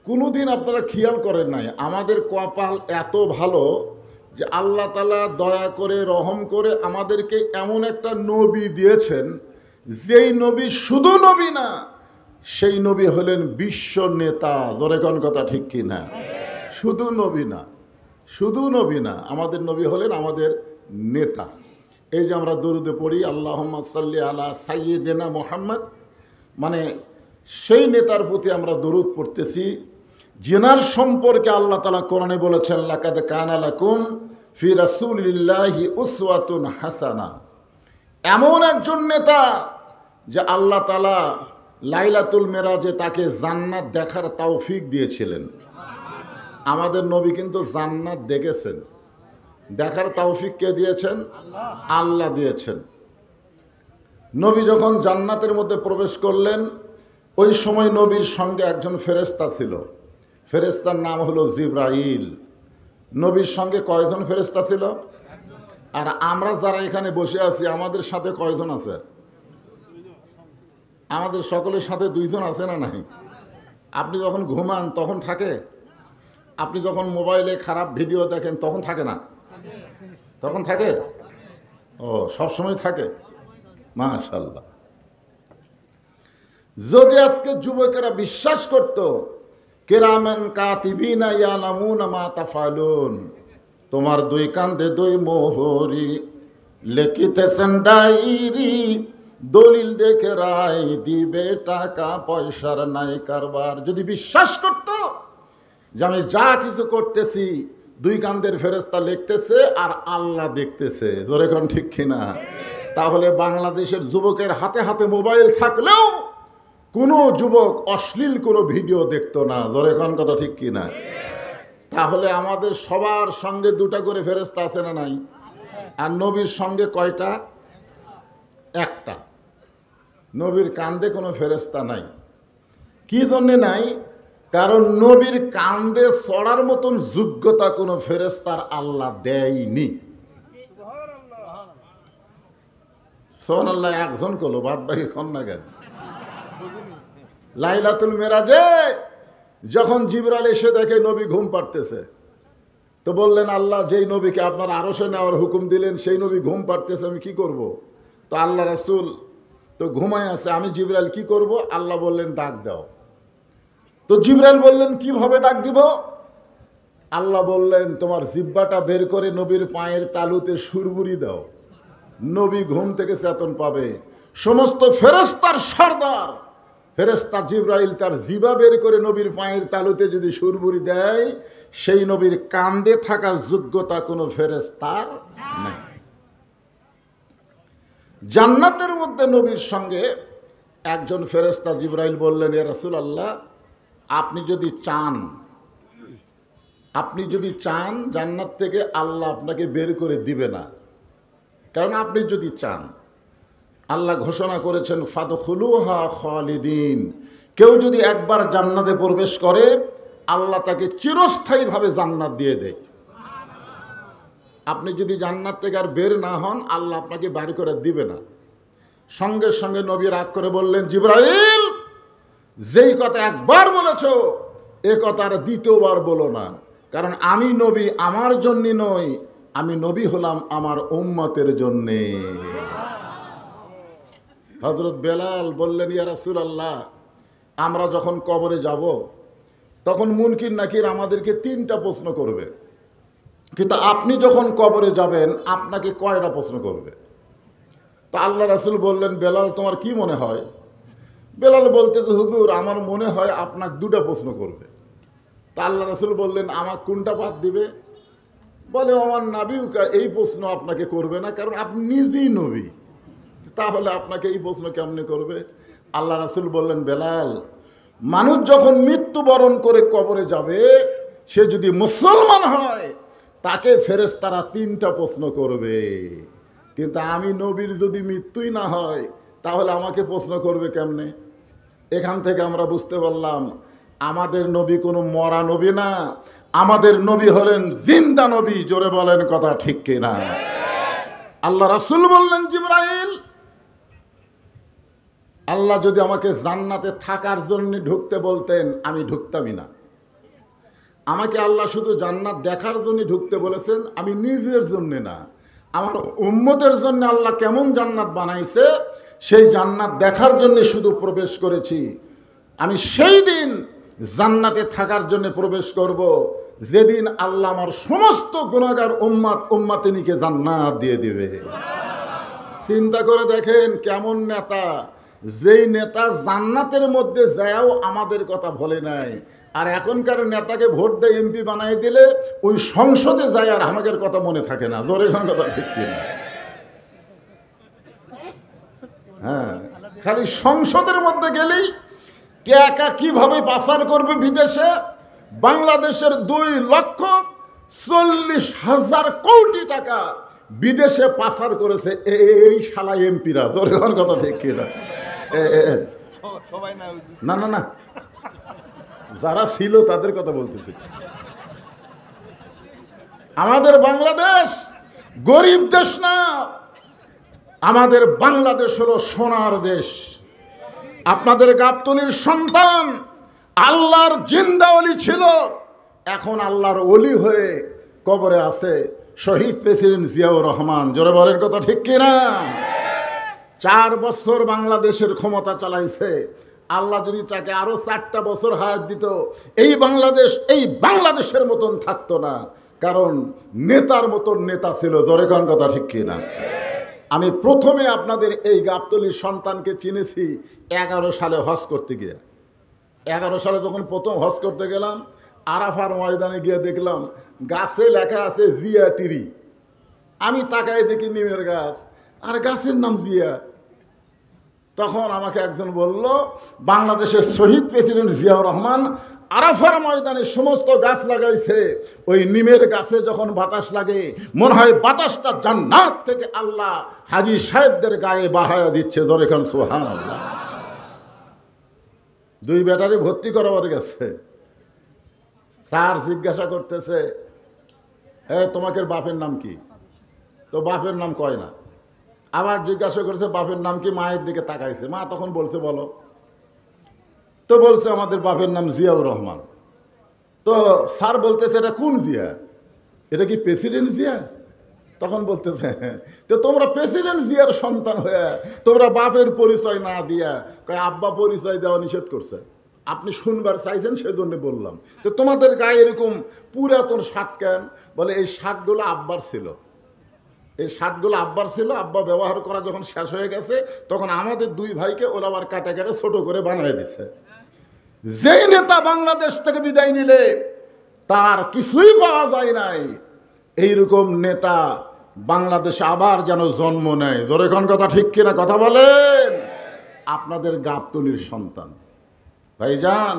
কোনোদিন আপনারা খেয়াল করেন নাই আমাদের কপাল এত ভালো যে আল্লাহ তাআলা দয়া করে রহম করে আমাদেরকে এমন একটা নবী দিয়েছেন, যেই নবী শুধু নবী না, সেই নবী হলেন বিশ্ব নেতা। জোরে কোন কথা ঠিক কি না? শুধু নবী না, শুধু নবী না, আমাদের নবী হলেন আমাদের নেতা। এই যে আমরা দরুদে পড়ি আল্লাহুম্মা সাল্লি আলা সাইয়্যিদিনা মুহাম্মদ, মানে সেই নেতার প্রতি আমরা দরুদ পড়তেছি, যিনার সম্পর্কে আল্লাহ তাআলা কোরআনে বলেছেন লাকাদ কানা লাকুম ফি রাসূলিল্লাহি উসওয়াতুন হাসানা। এমন একজন নেতা যে আল্লাহ তাআলা লাইলাতুল মেরাজে তাকে জান্নাত দেখার তৌফিক দিয়েছিলেন। আমাদের নবী কিন্তু জান্নাত দেখেছেন, দেখার তৌফিক কে দিয়েছেন? আল্লাহ দিয়েছেন। নবী যখন জান্নাতের মধ্যে প্রবেশ করলেন, ওই সময় নবীর সঙ্গে একজন ফেরেশতা ছিল, ফেরেশতার নাম হলো জিবরাইল। নবীর সঙ্গে কয়জন ফেরেশতা ছিল? আর আমরা যারা এখানে বসে আছি আমাদের সাথে কয়জন আছে? আমাদের সকলের সাথে দুইজন আছে না নাই? আপনি যখন ঘুমান তখন থাকে, আপনি যখন মোবাইলে খারাপ ভিডিও দেখেন তখন থাকে না? তখন থাকে? ও, সবসময় থাকে। মাশাআল্লাহ। যদি আজকে যুবকেরা বিশ্বাস করত কিরামান কাতিবিনা ইয়ালামুনা মা তাফালুন, তোমার দুই কান্দে দুই মোহরি লিখিতেছেন ডায়েরি, দলিল দেখে রায় দিবে, টাকা পয়সার নাই কারবার। যদি বিশ্বাস করত যে আমি যা কিছু করতেছি দুই কান্দের ফেরেশতা লিখতেছে আর আল্লাহ দেখতেছে, জোরে কোন ঠিক কিনা, তাহলে বাংলাদেশের যুবকের হাতে হাতে মোবাইল থাকলেও কোনো যুবক অশ্লীল কোনো ভিডিও দেখতো না, জোরে কোন কথা ঠিক কিনা। তাহলে আমাদের সবার সঙ্গে দুটা করে ফেরেশতা আছে না নাই? আর নবীর সঙ্গে কয়টা? একটা। নবীর কান্দে কোনো ফেরেশতা নাই। কি জন্যে নাই? কারণ নবীর কান্দে চড়ার মতন যোগ্যতা কোনো ফেরেশতার আল্লাহ দেয়নি। সুবহানাল্লাহ। একজন কলো, বাদ বাকি কোন না কেন? লাইলাতুল মেরাজে যখন জিবরাইল এসে দেখে নবী ঘুম পাড়তেছে, তো বললেন আল্লাহ যেই নবীকে আপনার আরশে নেওয়ার হুকুম দিলেন সেই নবী ঘুম পাড়তেছে, আমি কি করব? তো আল্লাহ রাসূল তো ঘুমায় আছে, আমি জিবরাইল কি করব? আল্লাহ বললেন ডাক দাও। তো জিবরাইল বললেন কিভাবে ডাক দিব? আল্লাহ বললেন তোমার জিহ্বাটা বের করে নবীর পায়ের তালুতে সুরবুরি দাও, নবী ঘুম থেকে চেতন পাবে। সমস্ত ফেরেশতার সর্দার ফেরেশতা জিবরাইল তার জিহ্বা বের করে নবীর পায়ের তালুতে যদি সুরবুরি দেয়, সেই নবীর কান্দে থাকার যোগ্যতা কোনো ফেরেশতার নাই। জান্নাতের মধ্যে নবীর সঙ্গে একজন ফেরেশতা জিবরাইল বললেন ইয়া রাসূলুল্লাহ, আপনি যদি চান জান্নাত থেকে আল্লাহ আপনাকে বের করে দিবে না, কারণ আপনি যদি চান, আল্লাহ ঘোষণা করেছেন ফাদখুলুহা খালিদিন, কেউ যদি একবার জান্নাতে প্রবেশ করে আল্লাহ তাকে চিরস্থায়ীভাবে জান্নাত দিয়ে দেয়। আপনি যদি জান্নাত থেকে আর বের না হন আল্লাহ আপনাকে বের করে দিবে না। সঙ্গে সঙ্গে নবী রাগ করে বললেন জিবরাইল, যেই কথা একবার বলেছো এ কথা আর দ্বিতীয়বার বলো না, কারণ আমি নবী আমার জন্য নই, আমি নবী হলাম আমার উম্মতের জন্যে। হযরত বেলাল বললেন ইয়া রাসূলুল্লাহ, আমরা যখন কবরে যাব তখন মুনকির নাকির আমাদেরকে 3টা প্রশ্ন করবে, কিন্তু আপনি যখন কবরে যাবেন আপনাকে কয়টা প্রশ্ন করবে? তা আল্লাহ রাসূল বললেন বেলাল তোমার কি মনে হয়? বেলাল বলতেছে হুজুর আমার মনে হয় আপনাকে 2টা প্রশ্ন করবে। তা আল্লাহ রাসূল বললেন আমার কোনটা বাদ দিবে? বলে আমার নবীকা এই প্রশ্ন আপনাকে করবে না, কারণ আপনি নিজেই নবী, তাহলে আপনাকে এই প্রশ্ন কেমনে করবে? আল্লাহ রাসূল বললেন বেলাল, মানুষ যখন মৃত্যুবরণ করে কবরে যাবে সে যদি মুসলমান হয় তাকে ফেরেশতারা 3টা প্রশ্ন করবে, কিন্তু আমি নবীর যদি মৃত্যুই না হয় তাহলে আমাকে প্রশ্ন করবে কেমনে? এখান থেকে আমরা বুঝতে পারলাম আমাদের নবী কোনো মরা নবী না, আমাদের নবী হলেন জিন্দা নবী। জোরে বলেন কথা ঠিক কিনা? আল্লাহ রাসূল বললেন জিবরাইল, আল্লাহ যদি আমাকে জান্নাতে থাকার জন্য ঢুকতে বলতেন আমি ঢুকতামই না, আমাকে আল্লাহ শুধু জান্নাত দেখার জন্য ঢুকতে বলেছেন, আমি নিজের জন্য না, আমার উম্মতের জন্য আল্লাহ কেমন জান্নাত বানাইছে সেই জান্নাত দেখার জন্য শুধু প্রবেশ করেছি। আমি সেই দিন জান্নাতে থাকার জন্য প্রবেশ করব যেদিন আল্লাহ আমার সমস্ত গুনাহগার উম্মাতিনীকে জান্নাত দিয়ে দিবে। চিন্তা করে দেখেন কেমন নেতা, যেই নেতা জান্নাতের মধ্যে যায়ও আমাদের কথা বলে নাই, আর এখনকার নেতাকে ভোট দিয়ে এমপি বানাই দিলে ওই সংসদে যায় আর আমাদের কথা মনে থাকে না। জোরে কোন কথা ঠিক কিনা? হ্যাঁ, খালি সংসদের মধ্যে গেলেই টাকা কিভাবে পাচার করবে বিদেশে, বাংলাদেশের 2,40,000 কোটি টাকা বিদেশে পাচার করেছে এই শালা এমপিরা। জোরে কোন কথা ঠিক কিনা? না না না, যারা ছিল তাদের কথা বলতেছি। আমাদের বাংলাদেশ গরিব দেশ না, আমাদের বাংলাদেশ হলো সোনার দেশ। আপনাদের গাবতলীর সন্তান আল্লাহর জিন্দা ওলি ছিল, এখন আল্লাহর ওলি হয়ে কবরে আছে শহীদ প্রেসিডেন্ট জিয়াউর রহমান। জোরে বলেন কথা ঠিক কিনা? 4 বছর বাংলাদেশের ক্ষমতা চালাইছে। আল্লাহ যদি তাকে আরো 4টা বছর হায়াত দিত, এই বাংলাদেশের মতন থাকতো না, কারণ নেতার মতন নেতা ছিল। জোরে কোন কথা ঠিক কিনা? আমি প্রথমে আপনাদের এই গাবতলীর সন্তানকে চিনেছি 11 সালে হজ করতে গিয়ে। 11 সালে যখন প্রথম হজ করতে গেলাম, আরাফার ময়দানে গিয়ে দেখলাম গাছে লেখা আছে জিয়া টিরি। আমি তাকায় দেখি নিমের গাছ, আর গাছের নাম জিয়া। তখন আমাকে একজন বলল, বাংলাদেশের শহীদ প্রেসিডেন্ট জিয়াউর রহমান আরাফার ময়দানে সমস্ত গাছ লাগাইছে, ওই নিমের গাছে যখন বাতাস লাগে মনে হয় বাতাসটা জান্নাত থেকে আল্লাহ হাজী সাহেবদের গায়ে বাহায়া দিচ্ছে। জোরে খান সুবহানাল্লাহ। 2 ব্যাটারি ভর্তি করাবার গেছে, স্যার জিজ্ঞাসা করতেছে, তোমাকে বাপের নাম কি? তো বাপের নাম কয় না। আবার জিজ্ঞাসা করেছে বাপের নাম কি, মায়ের দিকে তাকাইছে, মা তখন বলছে বলো। তো বলছে আমাদের বাপের নাম জিয়াউর রহমান। তো স্যার বলতেছে এটা কোন জিয়া? এটা কি প্রেসিডেন্ট জিয়া? তখন বলতেছে তো তোমরা প্রেসিডেন্ট জিয়ার সন্তান হয়ে তোমরা বাপের পরিচয় না দিয়া কয় আব্বা পরিচয় দেওয়া নিষেধ করছে, আপনি শুনবার চাইছেন সেজন্য বললাম। তো তোমাদের গায়ে এরকম পুরাতন শার্ট কেন? বলে এই শার্টগুলো আব্বার ছিল, এই শার্টগুলো আব্বার ছিল, আব্বা ব্যবহার করা যখন শেষ হয়ে গেছে তখন আমাদের 2 ভাইকে ওরা আবার কাটা কেটে ছোট করে বানিয়ে দিছে। যেই নেতা বাংলাদেশ থেকে বিদায় নিলে তার কিছুই পাওয়া যায় নাই, এইরকম নেতা বাংলাদেশে আবার যেন জন্ম নেয়। জোরে কোন কথা ঠিক কিনা? কথা বলেন। আপনাদের গাবতলীর সন্তান ভাইজান,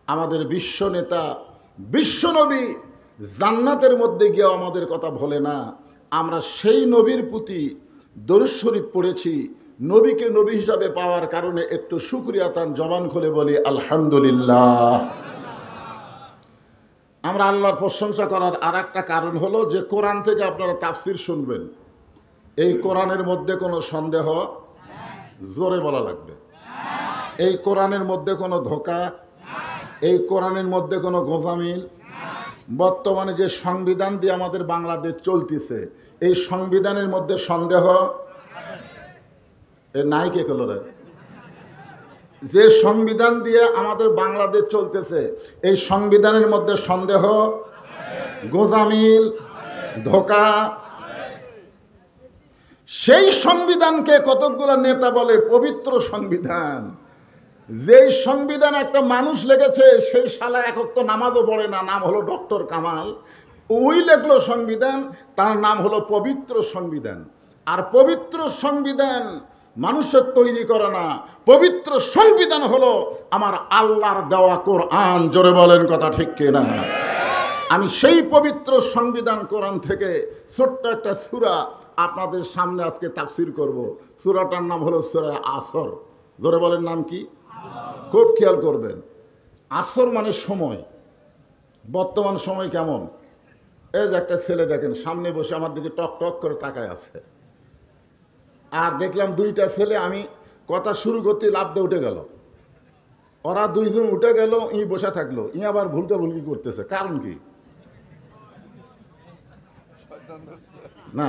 আমাদের বিশ্ব নেতা বিশ্বনবী জান্নাতের মধ্যে গিয়ে আমাদের কথা বলে না। আমরা সেই নবীর প্রতি দরুদ শরীফ পড়েছি, নবীকে নবী হিসাবে পাওয়ার কারণে একটু শুকরিয়া তান জবান খুলে বলি আলহামদুলিল্লাহ। আমরা আল্লাহর প্রশংসা করার আর একটা কারণ হলো যে কোরআন থেকে আপনারা তাফসির শুনবেন, এই কোরআনের মধ্যে কোনো সন্দেহ, জোরে বলা লাগবে, এই কোরআনের মধ্যে কোনো ধোঁকা, এই কোরআনের মধ্যে কোনো গোজামিল। বর্তমানে যে সংবিধান দিয়ে আমাদের বাংলাদেশ চলতেছে, এই সংবিধানের মধ্যে সন্দেহ নাই কে কল রে? যে সংবিধান দিয়ে আমাদের বাংলাদেশ চলতেছে এই সংবিধানের মধ্যে সন্দেহ, গোজামিল, ধোঁকা। সেই সংবিধানকে কতকগুলো নেতা বলে পবিত্র সংবিধান। যেই সংবিধান একটা মানুষ লেগেছে সেই শালা একক তো নামাজও পড়ে না, নাম হলো ডক্টর কামাল, ওই লেখলো সংবিধান, তার নাম হলো পবিত্র সংবিধান। আর পবিত্র সংবিধান মানুষের তৈরি করে না, পবিত্র সংবিধান হলো আমার আল্লাহর দেওয়া কোরআন। জোরে বলেন কথা ঠিক কিনা? আমি সেই পবিত্র সংবিধান কোরআন থেকে ছোট্ট একটা সূরা আপনাদের সামনে আজকে তাফসীর করব। সূরাটার নাম হলো সূরা আসর। জোরে বলেন নাম কি? খুব খেয়াল করবেন। আসর মানে সময়। বর্তমান সময় কেমন? এই যে একটা ছেলে দেখেন সামনে বসে আমার দিকে টক টক করে তাকায় আছে, আর দেখলাম 2টা ছেলে আমি কথা শুরু করতে লাফ দিয়ে উঠে গেল। ওরা দুইজন উঠে গেল, ই বসে থাকলো, ই আবার ভুলকা ভুলকি করতেছে, কারণ কি? না